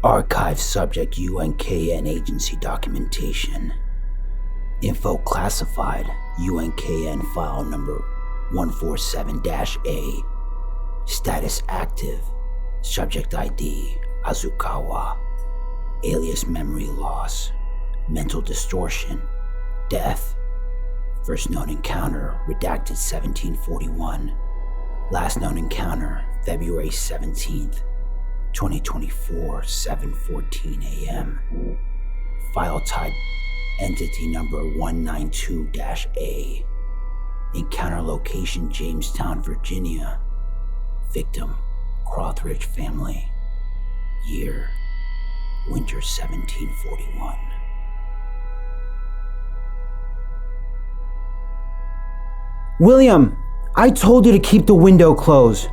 Archive subject U.N.K.N agency documentation. Info classified U.N.K.N file number 147-A. Status active. Subject ID Aazoka'awa. Alias memory loss. Mental distortion. Death. First known encounter redacted 1741. Last known encounter February 17th. 2024, 7:14 a.m. File type entity number 192-A. Encounter location Jamestown, Virginia. Victim Crothridge family. Year winter 1741. William, I told you to keep the window closed.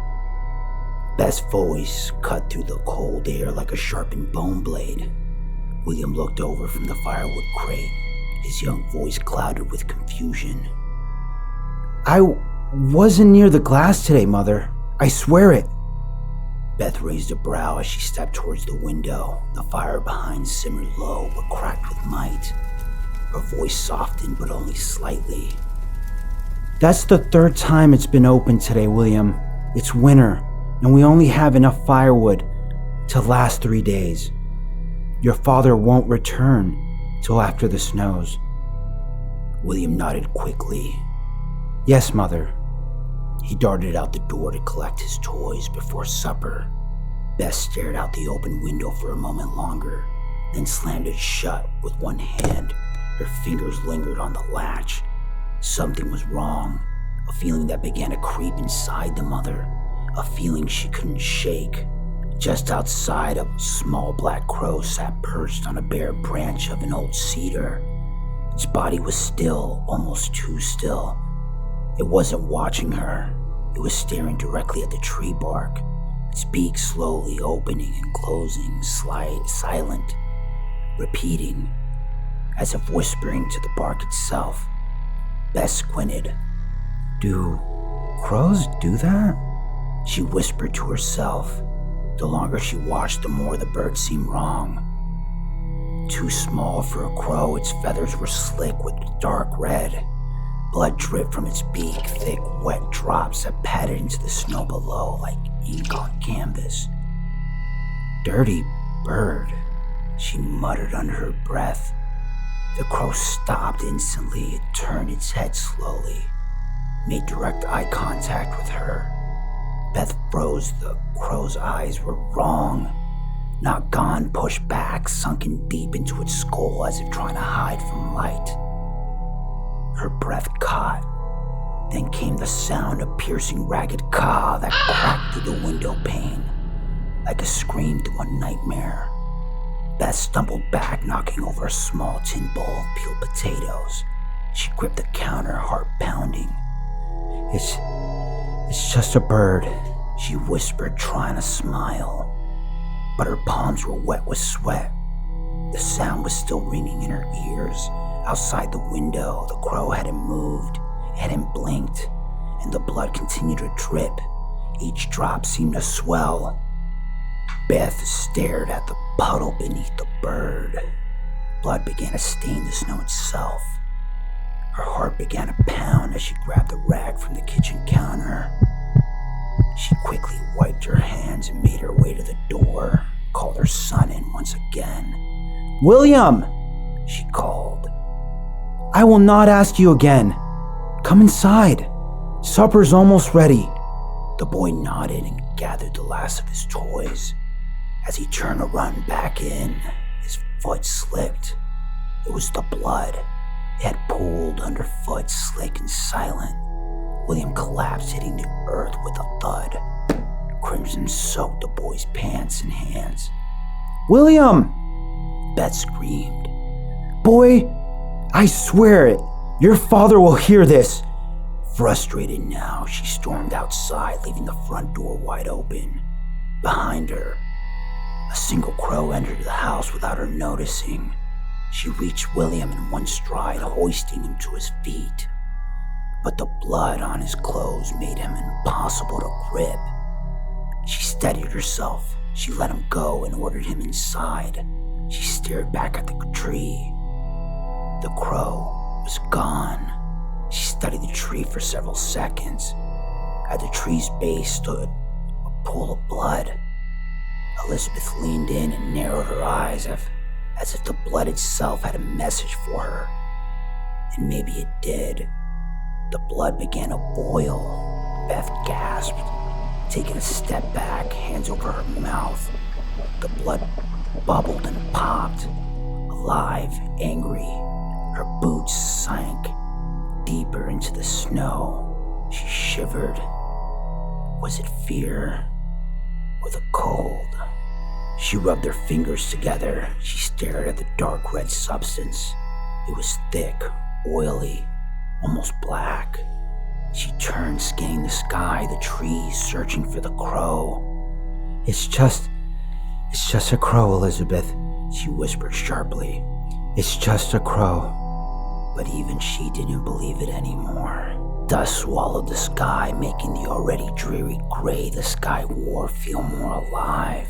Beth's voice cut through the cold air like a sharpened bone blade. William looked over from the firewood crate, his young voice clouded with confusion. I wasn't near the glass today, Mother. I swear it. Beth raised a brow as she stepped towards the window. The fire behind simmered low but cracked with might. Her voice softened but only slightly. That's the third time it's been open today, William. It's winter, and we only have enough firewood to last 3 days. Your father won't return till after the snows. William nodded quickly. Yes, Mother. He darted out the door to collect his toys before supper. Beth stared out the open window for a moment longer, then slammed it shut with one hand. Her fingers lingered on the latch. Something was wrong, a feeling that began to creep inside the mother, a feeling she couldn't shake. Just outside, a small black crow sat perched on a bare branch of an old cedar. Its body was still, almost too still. It wasn't watching her. It was staring directly at the tree bark, its beak slowly opening and closing, silent, repeating, as if whispering to the bark itself. Beth squinted. Do crows do that? She whispered to herself. The longer she watched, the more the bird seemed wrong. Too small for a crow, its feathers were slick with dark red. Blood dripped from its beak, thick, wet drops that pattered into the snow below like ink on canvas. Dirty bird, she muttered under her breath. The crow stopped instantly. It turned its head slowly, made direct eye contact with her. Beth froze. The crow's eyes were wrong. Not gone, pushed back, sunken deep into its skull as if trying to hide from light. Her breath caught. Then came the sound of piercing ragged caw that cracked through the window pane, like a scream through a nightmare. Beth stumbled back, knocking over a small tin bowl of peeled potatoes. She gripped the counter, heart pounding. It's just a bird, she whispered, trying to smile. But her palms were wet with sweat. The sound was still ringing in her ears. Outside the window, the crow hadn't moved, hadn't blinked, and the blood continued to drip. Each drop seemed to swell. Beth stared at the puddle beneath the bird. Blood began to stain the snow itself. Her heart began to pound as she grabbed the rag from the kitchen counter. She quickly wiped her hands and made her way to the door, called her son in once again. William, she called. I will not ask you again. Come inside. Supper's almost ready. The boy nodded and gathered the last of his toys. As he turned to run back in, his foot slipped. It was the blood. It had pooled underfoot, slick and silent. William collapsed, hitting the earth with a thud. Crimson soaked the boy's pants and hands. William! Beth screamed. Boy, I swear it. Your father will hear this. Frustrated now, she stormed outside, leaving the front door wide open. Behind her, a single crow entered the house without her noticing. She reached William in one stride, hoisting him to his feet. But the blood on his clothes made him impossible to grip. She steadied herself, She let him go and ordered him inside. She stared back at the tree. The crow was gone. She studied the tree for several seconds. At the tree's base stood a pool of blood. Elizabeth leaned in and narrowed her eyes as if the blood itself had a message for her. And maybe it did. The blood began to boil. Beth gasped, taking a step back, hands over her mouth. The blood bubbled and popped, alive, angry. Her boots sank deeper into the snow. She shivered. Was it fear or the cold? She rubbed her fingers together. She stared at the dark red substance. It was thick, oily, almost black. She turned, scanning the sky, the trees, searching for the crow. It's just a crow, Elizabeth, she whispered sharply. It's just a crow. But even she didn't believe it anymore. Dust swallowed the sky, making the already dreary gray the sky wore feel more alive.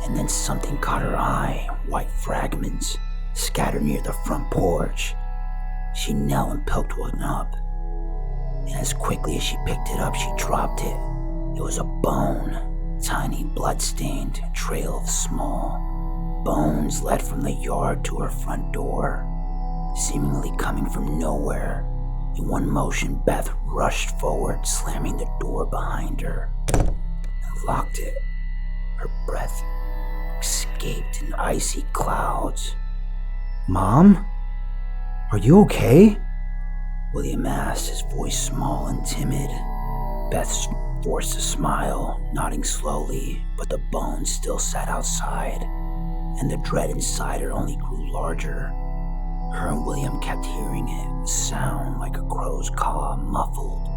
And then something caught her eye, white fragments scattered near the front porch. She knelt and picked one up. And as quickly as she picked it up, she dropped it. It was a bone, tiny, blood-stained trail of small bones led from the yard to her front door, seemingly coming from nowhere. In one motion, Beth rushed forward, slamming the door behind her, and locked it. Her breath escaped in icy clouds. Mom? Are you okay? William asked, his voice small and timid. Beth forced a smile, nodding slowly, but the bones still sat outside, and the dread inside her only grew larger. Her and William kept hearing it, a sound like a crow's caw, muffled,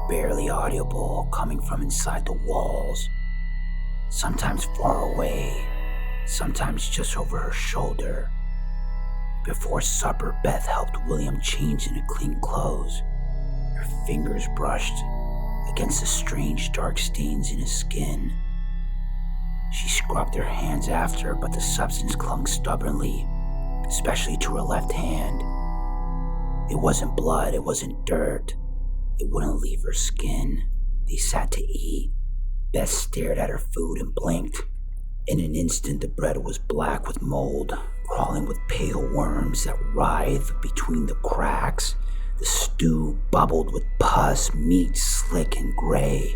barely audible, coming from inside the walls. Sometimes far away, sometimes just over her shoulder. Before supper, Beth helped William change into clean clothes. Her fingers brushed against the strange dark stains in his skin. She scrubbed her hands after, but the substance clung stubbornly, especially to her left hand. It wasn't blood, it wasn't dirt. It wouldn't leave her skin. They sat to eat. Beth stared at her food and blinked. In an instant, the bread was black with mold, crawling with pale worms that writhed between the cracks. The stew bubbled with pus, meat slick and gray,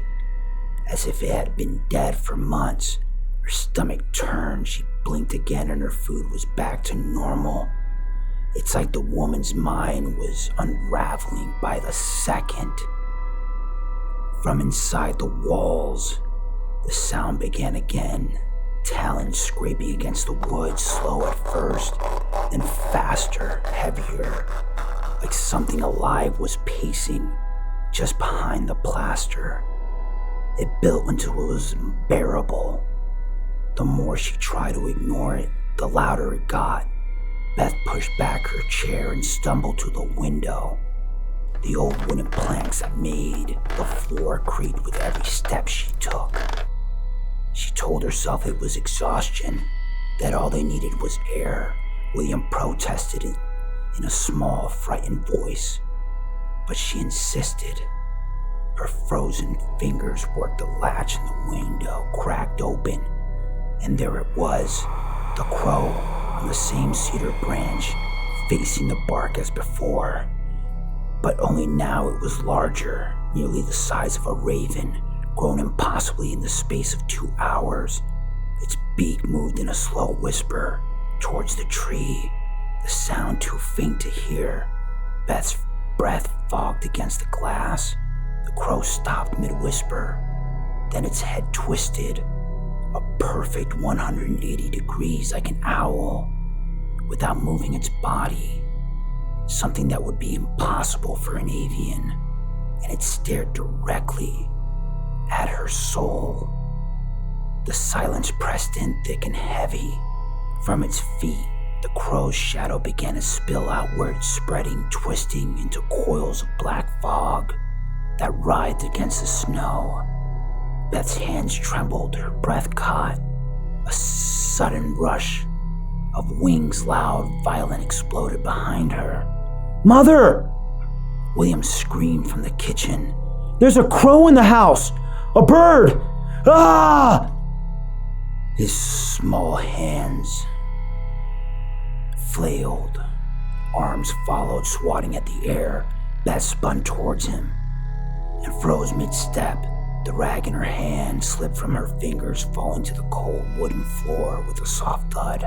as if it had been dead for months. Her stomach turned, she blinked again, and her food was back to normal. It's like the woman's mind was unraveling by the second. From inside the walls, the sound began again. Talons scraping against the wood, slow at first, then faster, heavier, like something alive was pacing just behind the plaster. It built until it was unbearable. The more she tried to ignore it, the louder it got. Beth pushed back her chair and stumbled to the window. The old wooden planks that made the floor creaked with every step she took. She told herself it was exhaustion, that all they needed was air. William protested in a small, frightened voice, but she insisted. Her frozen fingers worked the latch and the window cracked open, and there it was, the crow on the same cedar branch, facing the bark as before. But only now it was larger, nearly the size of a raven, grown impossibly in the space of 2 hours. Its beak moved in a slow whisper towards the tree, the sound too faint to hear. Beth's breath fogged against the glass. The crow stopped mid-whisper. Then its head twisted, a perfect 180 degrees like an owl, without moving its body. Something that would be impossible for an avian, and it stared directly at her soul. The silence pressed in thick and heavy. From its feet, the crow's shadow began to spill outward, spreading, twisting into coils of black fog that writhed against the snow. Beth's hands trembled, her breath caught. A sudden rush of wings, loud, violent, exploded behind her. Mother! William screamed from the kitchen. There's a crow in the house! A bird! Ah! His small hands flailed. Arms followed, swatting at the air. Beth spun towards him and froze mid-step. The rag in her hand slipped from her fingers, falling to the cold wooden floor with a soft thud.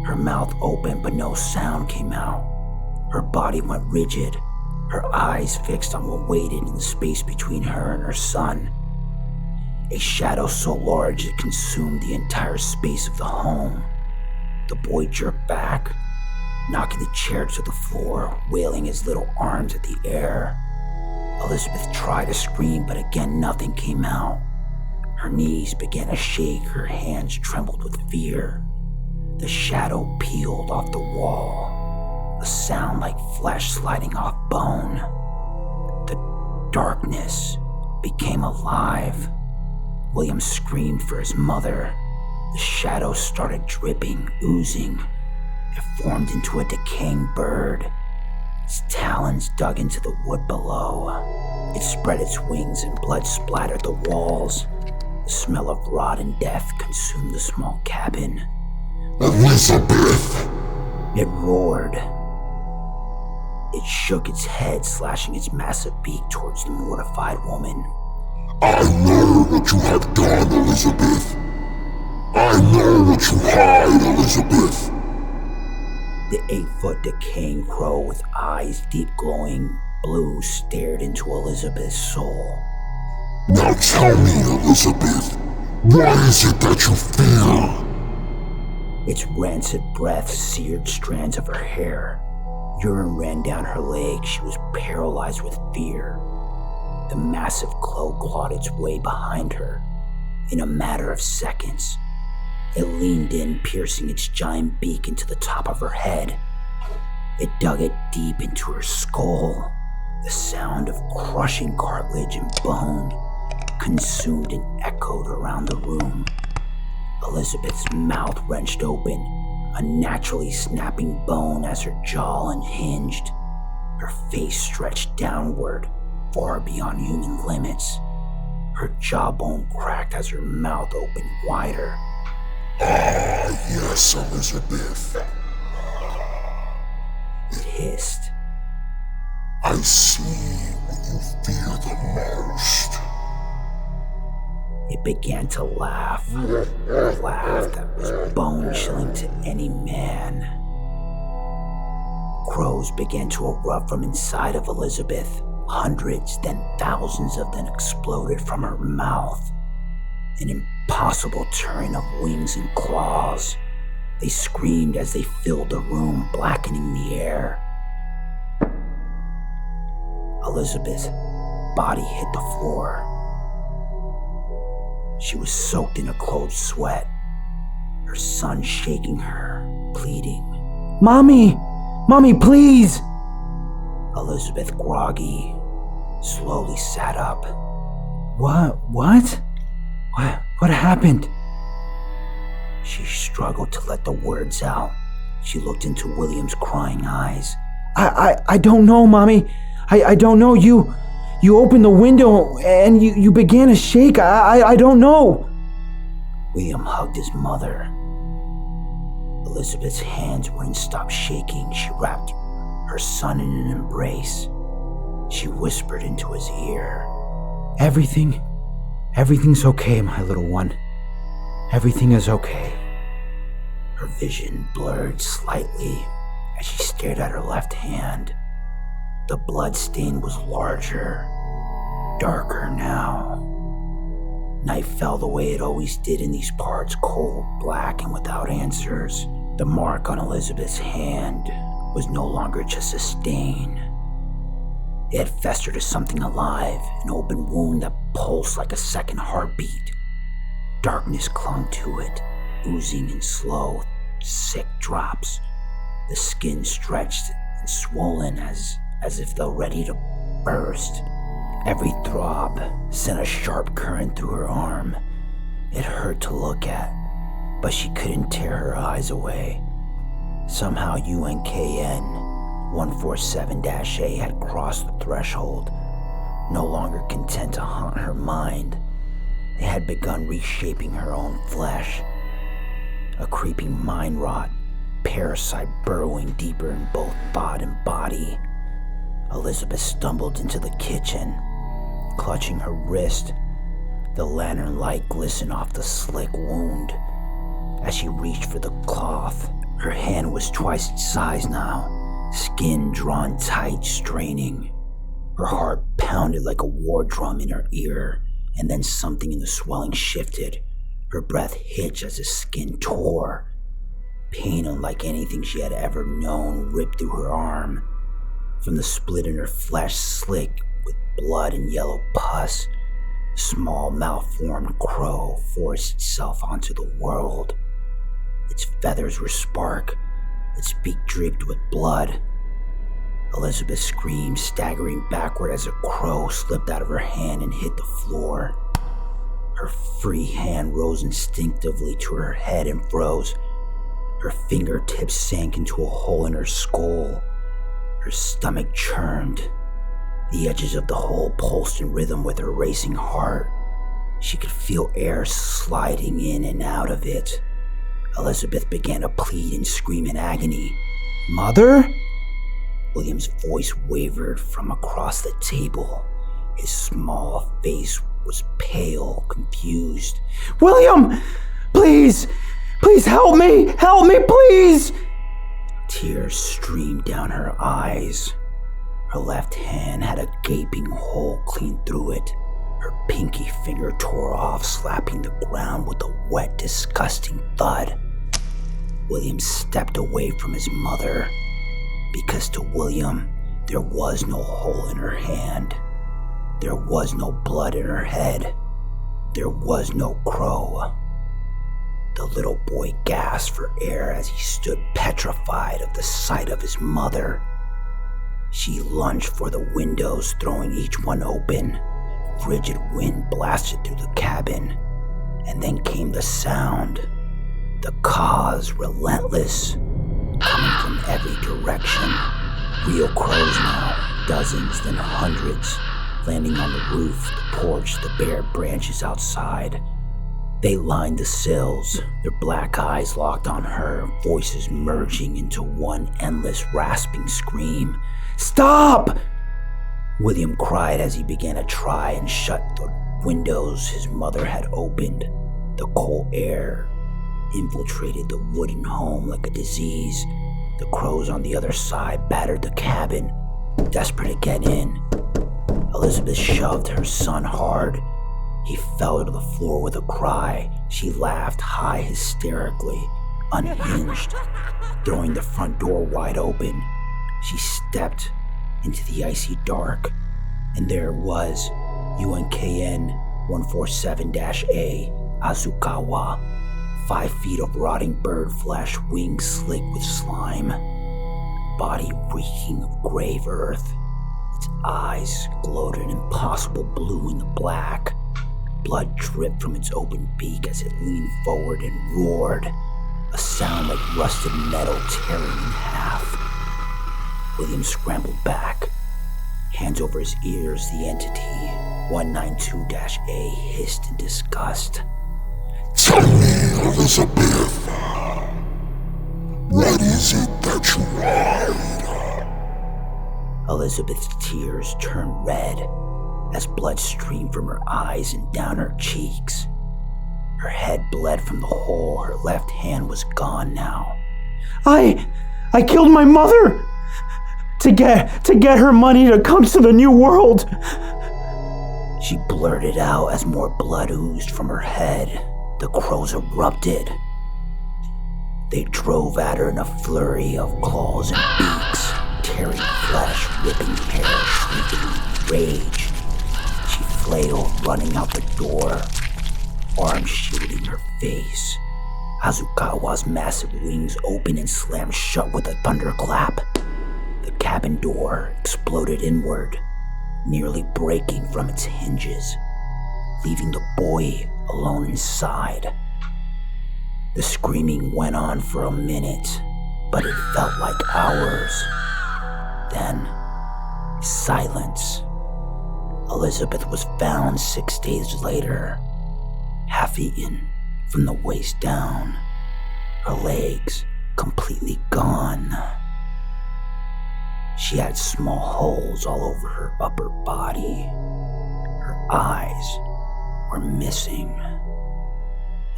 Her mouth opened, but no sound came out. Her body went rigid, her eyes fixed on what waited in the space between her and her son. A shadow so large it consumed the entire space of the home. The boy jerked back, knocking the chair to the floor, wailing his little arms at the air. Elizabeth tried to scream, but again nothing came out. Her knees began to shake, her hands trembled with fear. The shadow peeled off the wall, a sound like flesh sliding off bone. The darkness became alive. William screamed for his mother. The shadow started dripping, oozing. It formed into a decaying bird. Its talons dug into the wood below. It spread its wings and blood splattered the walls. The smell of rot and death consumed the small cabin. Elizabeth! It roared. It shook its head, slashing its massive beak towards the mortified woman. I know what you have done, Elizabeth. I know what you hide, Elizabeth. The 8-foot decaying crow with eyes deep glowing blue stared into Elizabeth's soul. Now tell me, Elizabeth, what is it that you fear? Its rancid breath seared strands of her hair. Urine ran down her legs. She was paralyzed with fear. The massive claw clawed its way behind her. In a matter of seconds, it leaned in, piercing its giant beak into the top of her head. It dug it deep into her skull. The sound of crushing cartilage and bone consumed and echoed around the room. Elizabeth's mouth wrenched open, unnaturally snapping bone as her jaw unhinged. Her face stretched downward, far beyond human limits. Her jawbone cracked as her mouth opened wider. Ah, yes, Elizabeth. It hissed. I see what you fear the most. It began to laugh, a laugh that was bone-chilling to any man. Crows began to erupt from inside of Elizabeth. Hundreds, then thousands of them exploded from her mouth. An impossible turn of wings and claws. They screamed as they filled the room, blackening the air. Elizabeth's body hit the floor. She was soaked in a cold sweat, her son shaking her, pleading. Mommy! Mommy, please! Elizabeth, groggy, slowly sat up. What? What happened? She struggled to let the words out. She looked into William's crying eyes. I don't know, Mommy. I don't know. You opened the window and you began to shake. I don't know. William hugged his mother. Elizabeth's hands wouldn't stop shaking. She wrapped her son in an embrace. She whispered into his ear. Everything's okay, my little one. Everything is okay. Her vision blurred slightly as she stared at her left hand. The blood stain was larger, darker now. Night fell the way it always did in these parts, cold, black, and without answers. The mark on Elizabeth's hand was no longer just a stain. It had festered as something alive, an open wound that pulsed like a second heartbeat. Darkness clung to it, oozing in slow, sick drops. The skin stretched and swollen as if though ready to burst. Every throb sent a sharp current through her arm. It hurt to look at, but she couldn't tear her eyes away. Somehow U.N.K.N. 147-A had crossed the threshold. No longer content to haunt her mind, it had begun reshaping her own flesh. A creeping mind rot parasite burrowing deeper in both bod and body. Elizabeth stumbled into the kitchen, clutching her wrist. The lantern light glistened off the slick wound. As she reached for the cloth, her hand was twice its size now, skin drawn tight, straining. Her heart pounded like a war drum in her ear, and then something in the swelling shifted. Her breath hitched as the skin tore. Pain unlike anything she had ever known ripped through her arm. From the split in her flesh, slick with blood and yellow pus, a small malformed crow forced itself onto the world. Its feathers were spark, its beak dripped with blood. Elizabeth screamed, staggering backward as a crow slipped out of her hand and hit the floor. Her free hand rose instinctively to her head and froze. Her fingertips sank into a hole in her skull. Her stomach churned. The edges of the hole pulsed in rhythm with her racing heart. She could feel air sliding in and out of it. Elizabeth began to plead and scream in agony. Mother? William's voice wavered from across the table. His small face was pale, confused. William! Please! Please help me! Help me, please! Tears streamed down her eyes. Her left hand had a gaping hole clean through it. Her pinky finger tore off, slapping the ground with a wet, disgusting thud. William stepped away from his mother, because to William, there was no hole in her hand. There was no blood in her head. There was no crow. The little boy gasped for air as he stood petrified of the sight of his mother. She lunged for the windows, throwing each one open. Frigid wind blasted through the cabin, and then came the sound. The cause, relentless, coming from every direction. Real crows now, dozens, then hundreds, landing on the roof, the porch, the bare branches outside. They lined the sills, their black eyes locked on her, voices merging into one endless rasping scream. Stop! William cried as he began to try and shut the windows his mother had opened. The cold air infiltrated the wooden home like a disease. The crows on the other side battered the cabin, desperate to get in. Elizabeth shoved her son hard. He fell to the floor with a cry. She laughed high hysterically, unhinged, throwing the front door wide open. She stepped into the icy dark, and there it was, U.N.K.N. 147-A, Aazoka'awa. 5 feet of rotting bird flesh, wings slick with slime, body reeking of grave earth. Its eyes glowed an impossible blue in the black. Blood dripped from its open beak as it leaned forward and roared, a sound like rusted metal tearing in half. William scrambled back, hands over his ears. The entity, 192-A, hissed in disgust. Tell me, Elizabeth, what is it that you hide? Elizabeth's tears turned red as blood streamed from her eyes and down her cheeks. Her head bled from the hole. Her left hand was gone now. I killed my mother to get her money to come to the new world. She blurted out as more blood oozed from her head. The crows erupted. They drove at her in a flurry of claws and beaks, tearing flesh, ripping hair, shrieking in rage. She flailed, running out the door, arms shielding her face. Aazoka'awa's massive wings opened and slammed shut with a thunderclap. The cabin door exploded inward. nearly breaking from its hinges, leaving the boy alone inside. The screaming went on for a minute, but it felt like hours. Then, silence. Elizabeth was found 6 days later, half-eaten from the waist down, her legs completely gone. She had small holes all over her upper body. Her eyes were missing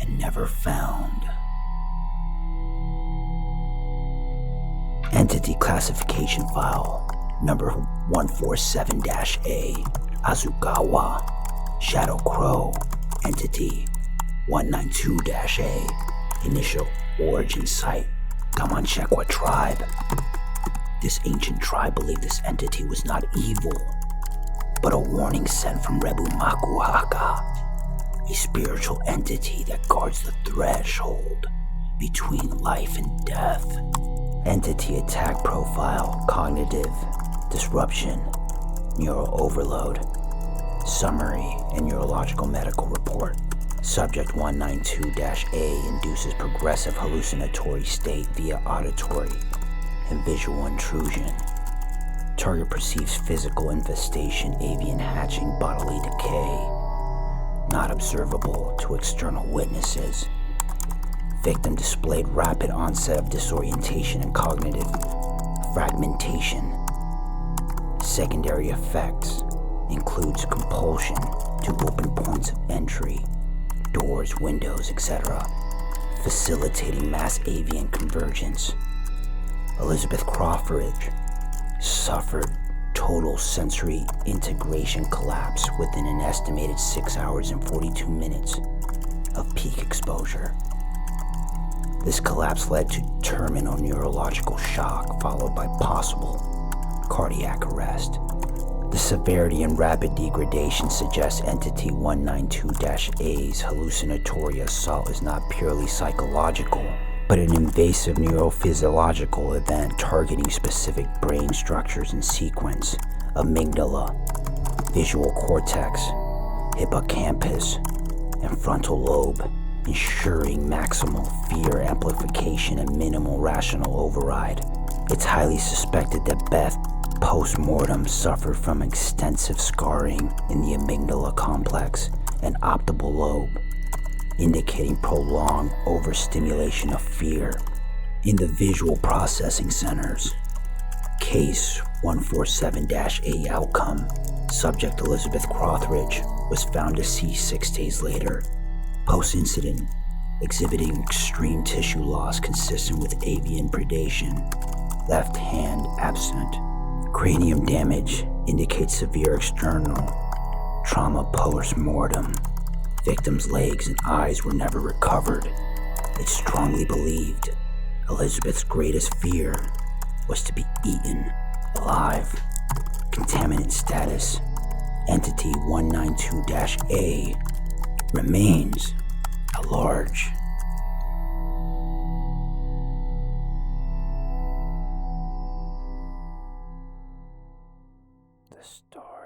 and never found. Entity classification file number 147-A, Aazoka'awa, Shadow Crow, entity 192-A, initial origin site, come on check what tribe. This ancient tribe believed this entity was not evil, but a warning sent from Rebu Makuhaka, a spiritual entity that guards the threshold between life and death. Entity attack profile, cognitive disruption, neural overload, summary and neurological medical report. Subject 192-A induces progressive hallucinatory state via auditory and visual intrusion. Target perceives physical infestation, avian hatching, bodily decay, not observable to external witnesses. Victim displayed rapid onset of disorientation and cognitive fragmentation. Secondary effects includes compulsion to open points of entry, doors, windows, etc., facilitating mass avian convergence. Elizabeth Crawford suffered total sensory integration collapse within an estimated 6 hours and 42 minutes of peak exposure. This collapse led to terminal neurological shock followed by possible cardiac arrest. The severity and rapid degradation suggests entity 192-A's hallucinatory assault is not purely psychological, but an invasive neurophysiological event targeting specific brain structures in sequence: amygdala, visual cortex, hippocampus, and frontal lobe, ensuring maximal fear amplification and minimal rational override. It's highly suspected that Beth post-mortem suffered from extensive scarring in the amygdala complex and optical lobe, indicating prolonged overstimulation of fear in the visual processing centers. Case 147-A outcome. Subject Elizabeth Crawford was found deceased 6 days later, post-incident, exhibiting extreme tissue loss consistent with avian predation. Left hand absent. Cranium damage indicates severe external trauma post-mortem. Victim's legs and eyes were never recovered. It's strongly believed Elizabeth's greatest fear was to be eaten alive. Contaminant status. Entity 192-A remains at large. The star.